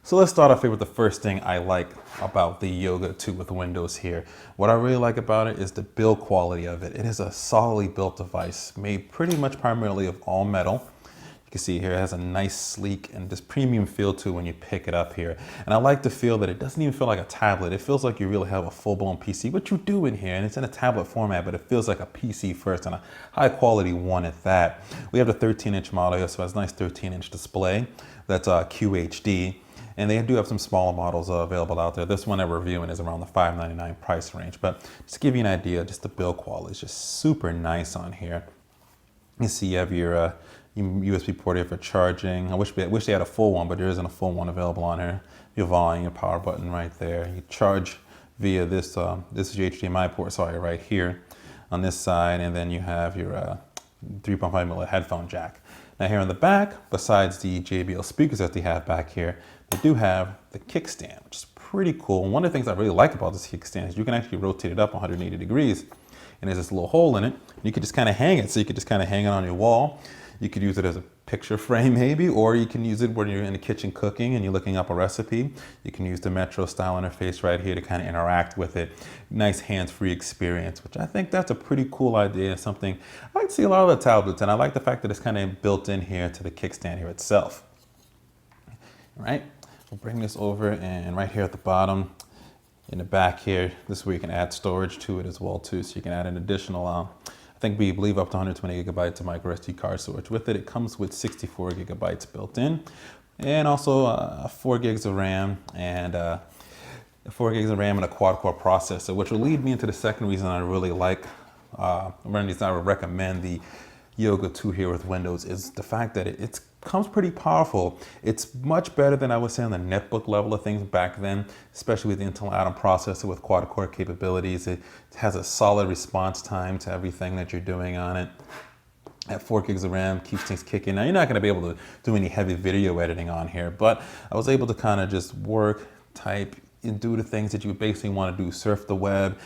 So let's start off here with the first thing I like about the Yoga 2 with Windows here. What I really like about it is the build quality of it. It is a solidly built device made pretty much primarily of all metal. You can see here it has a nice, sleek, and just premium feel to it when you pick it up here. And I like the feel that it doesn't even feel like a tablet. It feels like you really have a full-blown PC, which you do in here, and it's in a tablet format, but it feels like a PC first, and a high-quality one at that. We have the 13-inch model here, so it has a nice 13-inch display. That's QHD. And they do have some smaller models available out there. This one I'm reviewing is around the $599 price range. But just to give you an idea, just the build quality is just super nice on here. You see you have your USB port here for charging. I wish they had a full one, but there isn't a full one available on here. Your volume, your power button right there. You charge via this, this is your HDMI port, sorry, right here on this side. And then you have your 3.5mm headphone jack. Now here on the back, besides the JBL speakers that they have back here, they do have the kickstand, which is pretty cool. And one of the things I really like about this kickstand is you can actually rotate it up 180 degrees. And there's this little hole in it. You could just kind of hang it. So you could just kind of hang it on your wall. You could use it as a picture frame maybe, or you can use it when you're in the kitchen cooking and you're looking up a recipe. You can use the Metro style interface right here to kind of interact with it. Nice hands-free experience, which I think that's a pretty cool idea. Something I like to see a lot of the tablets, and I like the fact that it's kind of built in here to the kickstand here itself. All right, we'll bring this over, and right here at the bottom, in the back here, this is where you can add storage to it as well too. So you can add an additional, I believe up to 120 gigabytes of micro SD card storage with it. It comes with 64 gigabytes built in, and also 4 gigs of RAM and 4 gigs of RAM and a quad-core processor, which will lead me into the second reason I really like, one reason I would recommend the Yoga 2 here with Windows is the fact that it comes pretty powerful. It's much better than I would say on the netbook level of things back then, especially with the Intel Atom processor with quad-core capabilities. It has a solid response time to everything that you're doing on it. At 4 gigs of RAM, keeps things kicking. Now you're not going to be able to do any heavy video editing on here, but I was able to kind of just work, type, and do the things that you basically want to do. Surf the web,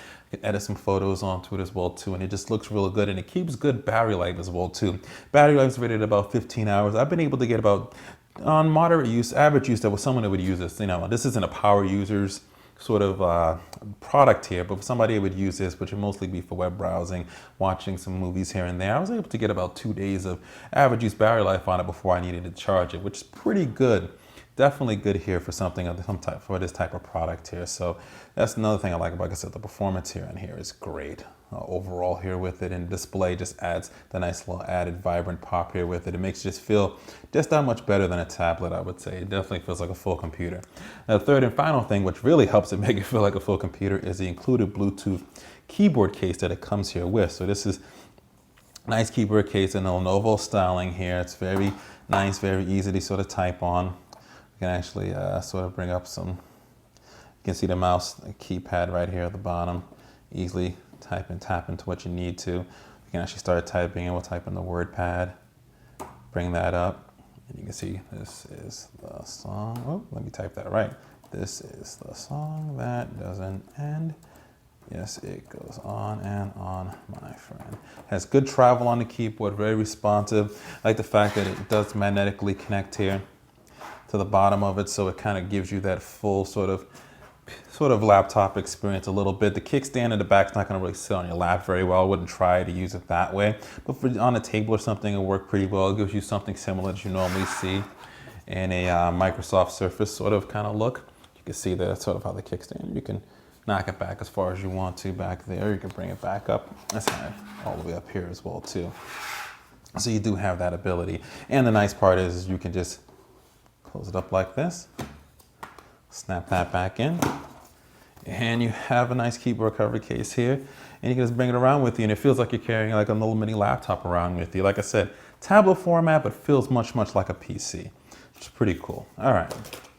edit some photos onto it as well too, and it just looks real good, and it keeps good battery life as well too. Battery life is rated at about 15 hours. I've been able to get about, on moderate use, average use, that was someone that would use this. You know, this isn't a power users sort of product here, but for somebody who would use this, which would mostly be for web browsing, watching some movies here and there, I was able to get about 2 days of average use battery life on it before I needed to charge it, which is pretty good. Definitely good here for something of some type, for this type of product here. So that's another thing I like about it. Like I said, the performance here and here is great overall here with it, and display just adds the nice little added vibrant pop here with it. It makes it just feel just that much better than a tablet, I would say. It definitely feels like a full computer. Now, the third and final thing, which really helps it make it feel like a full computer, is the included Bluetooth keyboard case that it comes here with. So this is a nice keyboard case in Lenovo styling here. It's very nice, very easy to sort of type on. You can actually sort of bring up some, you can see the mouse the keypad right here at the bottom. Easily type and tap into what you need to. You can actually start typing, and we'll type in the word pad, bring that up, and you can see this is the song. Oh, let me type that right. This is the song that doesn't end. Yes, it goes on and on, my friend. Has good travel on the keyboard, very responsive. I like the fact that it does magnetically connect here to the bottom of it, so it kind of gives you that full sort of laptop experience a little bit. The kickstand in the back is not going to really sit on your lap very well. I wouldn't try to use it that way, but for on a table or something, it'll work pretty well. It gives you something similar that you normally see in a Microsoft Surface sort of kind of look. You can see that's sort of how the kickstand, you can knock it back as far as you want to back there. You can bring it back up. That's all the way up here as well too. So you do have that ability. And the nice part is you can just close it up like this, snap that back in, and you have a nice keyboard cover case here, and you can just bring it around with you, and it feels like you're carrying like a little mini laptop around with you. Like I said, tablet format, but feels much like a PC, which is pretty cool. All right,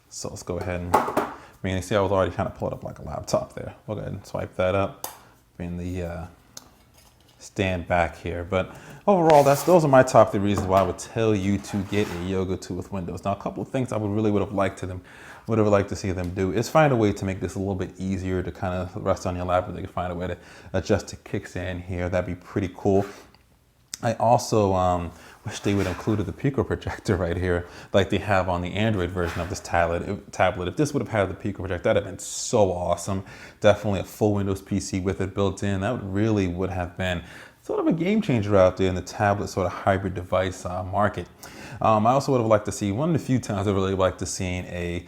so let's go ahead and, you see I was already kind of pulled up like a laptop there. We'll go ahead and swipe that up, bring the stand back here. But overall, those are my top 3 reasons why I would tell you to get a Yoga 2 with Windows. Now, a couple of things I would have liked to see them do is find a way to make this a little bit easier to kind of rest on your lap, or they can find a way to adjust the kickstand here. That'd be pretty cool. I also wish they would include the Pico projector right here, like they have on the Android version of this tablet. If this would have had the Pico projector, that'd have been so awesome. Definitely a full Windows PC with it built in. That would have been sort of a game changer out there in the tablet sort of hybrid device market. I also would have liked to see, one of the few times I really like to see a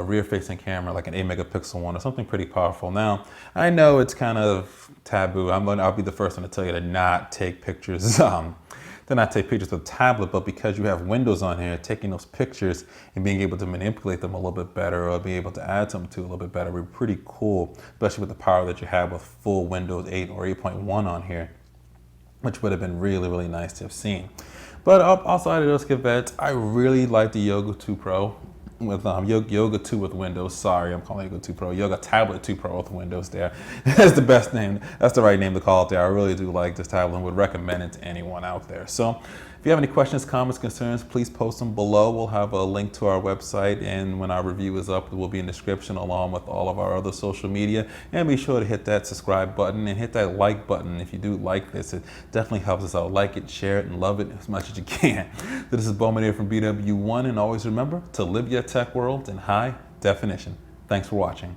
rear-facing camera, like an 8-megapixel one or something pretty powerful. Now, I know it's kind of taboo. I'll be the first one to tell you to not take pictures. To not take pictures with a tablet, but because you have Windows on here, taking those pictures and being able to manipulate them a little bit better or be able to add something to it a little bit better would be pretty cool, especially with the power that you have with full Windows 8 or 8.1 on here, which would have been really, really nice to have seen. But outside of those caveats, I really like the Yoga 2 Pro with Yoga 2 with Windows. Sorry, I'm calling it Yoga 2 Pro. Yoga Tablet 2 Pro with Windows there. That's the best name. That's the right name to call it there. I really do like this tablet and would recommend it to anyone out there. So if you have any questions, comments, concerns, please post them below. We'll have a link to our website, and when our review is up, it will be in the description along with all of our other social media. And be sure to hit that subscribe button and hit that like button if you do like this. It definitely helps us out. Like it, share it, and love it as much as you can. This is BWOne here from BWOne, and always remember to live your tech world in high definition. Thanks for watching.